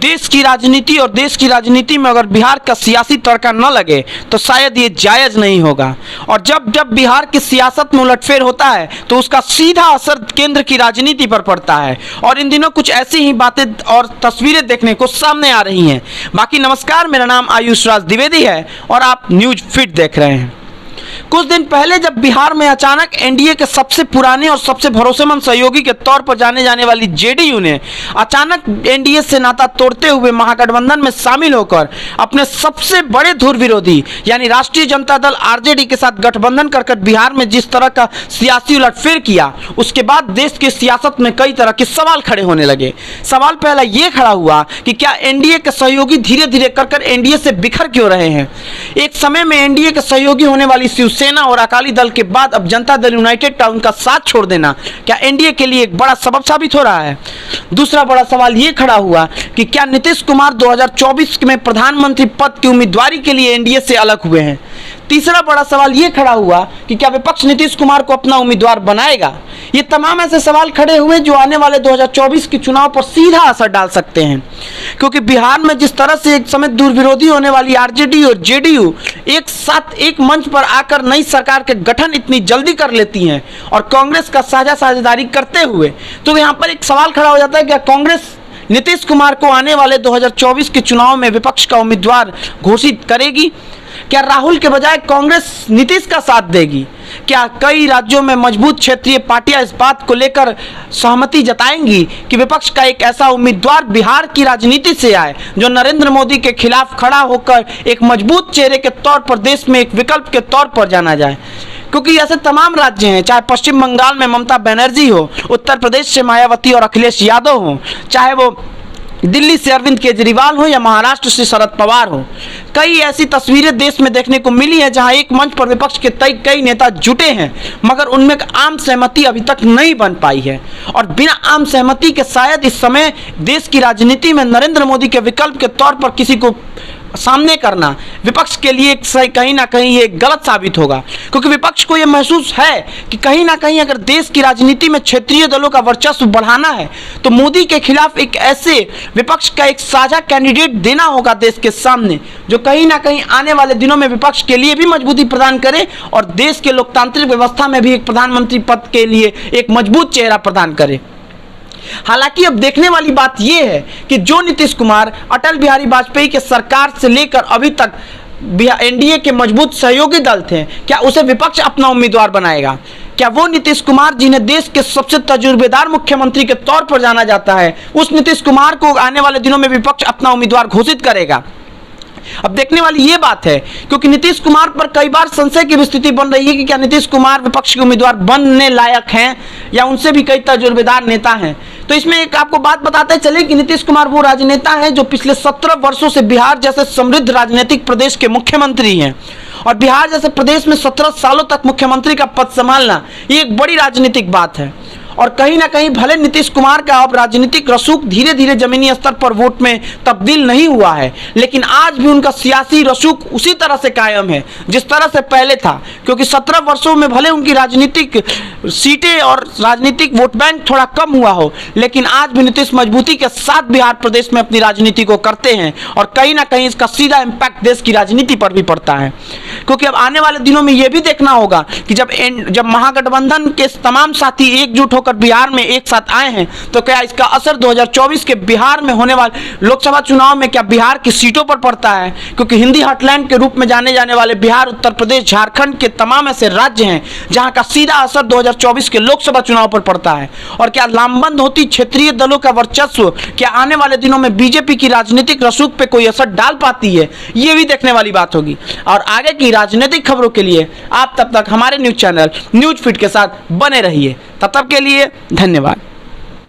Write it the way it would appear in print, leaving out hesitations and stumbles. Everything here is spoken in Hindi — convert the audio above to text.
देश की राजनीति और देश की राजनीति में अगर बिहार का सियासी तड़का न लगे तो शायद ये जायज़ नहीं होगा। और जब जब बिहार की सियासत में उलटफेर होता है तो उसका सीधा असर केंद्र की राजनीति पर पड़ता है। और इन दिनों कुछ ऐसी ही बातें और तस्वीरें देखने को सामने आ रही हैं। बाकी नमस्कार, मेरा नाम आयुष राज द्विवेदी है और आप न्यूज फीड देख रहे हैं। कुछ दिन पहले जब बिहार में अचानक एनडीए के सबसे पुराने और सबसे भरोसेमंद सहयोगी के तौर पर जाने जाने वाली जेडीयू ने अचानक एनडीए से नाता तोड़ते हुए महागठबंधन में शामिल होकर अपने सबसे बड़े धुर विरोधी यानी राष्ट्रीय जनता दल आरजेडी के साथ गठबंधन कर बिहार में जिस तरह का सियासी उलटफेर किया, उसके बाद देश की सियासत में कई तरह के सवाल खड़े होने लगे। सवाल पहला ये खड़ा हुआ कि क्या एनडीए के सहयोगी धीरे धीरे कर एनडीए से बिखर क्यों रहे हैं। एक समय में एनडीए के सहयोगी होने वाली शिवसेना और अकाली दल के बाद अब जनता दल यूनाइटेड का उनका साथ छोड़ देना क्या एनडीए के लिए एक बड़ा सबब साबित हो रहा है। दूसरा बड़ा सवाल यह खड़ा हुआ कि क्या नीतीश कुमार 2024 में प्रधानमंत्री पद की उम्मीदवारी के लिए एनडीए से अलग हुए हैं। तीसरा बड़ा सवाल यह खड़ा हुआ कि क्या विपक्ष नीतीश कुमार को अपना उम्मीदवार बनाएगा। ये तमाम ऐसे सवाल खड़े हुए जो आने वाले 2024 के चुनाव पर सीधा असर डाल सकते हैं, क्योंकि बिहार में जिस तरह से एक समय दूर विरोधी होने वाली आरजेडी और जेडीयू एक साथ एक मंच पर आकर नई सरकार के गठन इतनी जल्दी कर लेती हैं और कांग्रेस का साझेदारी करते हुए, तो यहाँ पर एक सवाल खड़ा हो जाता है क्या कांग्रेस नीतीश कुमार को आने वाले 2024 के चुनाव में विपक्ष का उम्मीदवार घोषित करेगी। क्या राहुल के बजाय कांग्रेस नीतीश का साथ देगी। क्या कई राज्यों में मजबूत क्षेत्रीय पार्टियां इस बात को लेकर सहमति जताएंगी कि विपक्ष का एक ऐसा उम्मीदवार बिहार की राजनीति से आए जो नरेंद्र मोदी के खिलाफ खड़ा होकर एक मजबूत चेहरे के तौर पर देश में एक विकल्प के तौर पर जाना जाए। क्योंकि ऐसे तमाम राज्य हैं, चाहे पश्चिम बंगाल में ममता बनर्जी हो, उत्तर प्रदेश से मायावती और अखिलेश यादव हो, चाहे वो दिल्ली से अरविंद केजरीवाल हो या महाराष्ट्र से शरद पवार हो। कई ऐसी तस्वीरें देश में देखने को मिली है जहां एक मंच पर विपक्ष के कई नेता जुटे हैं, मगर उनमें आम सहमति अभी तक नहीं बन पाई है। और बिना आम सहमति के शायद इस समय देश की राजनीति में नरेंद्र मोदी के विकल्प के तौर पर किसी को सामने करना विपक्ष के लिए कहीं ना कहीं ये गलत साबित होगा, क्योंकि विपक्ष को ये महसूस है कि कहीं ना कहीं अगर देश की राजनीति में क्षेत्रीय दलों का वर्चस्व बढ़ाना है तो मोदी के खिलाफ एक ऐसे विपक्ष का एक साझा कैंडिडेट देना होगा देश के सामने, जो कहीं ना कहीं आने वाले दिनों में विपक्ष के लिए भी मजबूती प्रदान करे और देश के लोकतांत्रिक व्यवस्था में भी एक प्रधानमंत्री पद के लिए एक मजबूत चेहरा प्रदान करे। हालांकि अब देखने वाली बात यह है कि जो नीतीश कुमार अटल बिहारी वाजपेयी के सरकार से लेकर अभी तक एनडीए के मजबूत सहयोगी दल थे, क्या उसे विपक्ष अपना उम्मीदवार बनाएगा। क्या वो नीतीश कुमार जिन्हें देश के सबसे तजुर्बेदार मुख्यमंत्री के तौर पर जाना जाता है, उस नीतीश कुमार को आने वाले दिनों में विपक्ष अपना उम्मीदवार घोषित करेगा। अब देखने वाली ये बात है, क्योंकि नीतीश कुमार पर कई बार संशय की स्थिति बन रही है कि क्या नीतीश कुमार विपक्ष के उम्मीदवार बनने लायक हैं या उनसे भी कई तजुर्बेदार नेता हैं। तो इसमें एक आपको बात बताते चले कि नीतीश कुमार वो राजनेता है जो पिछले 17 वर्षों से बिहार जैसे समृद्ध राजनीतिक प्रदेश के मुख्यमंत्री हैं। और बिहार जैसे प्रदेश में 17 सालों तक मुख्यमंत्री का पद संभालना ये एक बड़ी राजनीतिक बात है। और कहीं ना कहीं भले नीतीश कुमार का अब राजनीतिक रसूख धीरे धीरे जमीनी स्तर पर वोट में तब्दील नहीं हुआ है, लेकिन आज भी उनका सियासी रसूख उसी तरह से कायम है जिस तरह से पहले था। क्योंकि 17 वर्षों में भले उनकी राजनीतिक सीटें और राजनीतिक वोट बैंक थोड़ा कम हुआ हो, लेकिन आज भी नीतीश मजबूती के साथ बिहार प्रदेश में अपनी राजनीति को करते हैं और कहीं ना कहीं इसका सीधा इम्पैक्ट देश की राजनीति पर भी पड़ता है। क्योंकि अब आने वाले दिनों में यह भी देखना होगा कि जब महागठबंधन के तमाम साथी एकजुट होकर बिहार में एक साथ आए हैं तो क्या इसका असर 2024 के बिहार में होने वाले लोकसभा चुनाव में क्या बिहार की सीटों पर पड़ता है। क्योंकि हिंदी हार्टलैंड के रूप में जाने जाने वाले बिहार, उत्तर प्रदेश, झारखंड के तमाम ऐसे राज्य हैं जहां का सीधा असर 2024 के लोकसभा चुनाव पर पड़ता है। और क्या लामबंद होती क्षेत्रीय दलों का वर्चस्व क्या आने वाले दिनों में बीजेपी की राजनीतिक रसूख पे कोई असर डाल पाती है, ये भी देखने वाली बात होगी। और आगे की राजनीतिक खबरों के लिए आप तब तक हमारे न्यूज चैनल न्यूज फीड के साथ बने रहिए। तब तक के लिए धन्यवाद।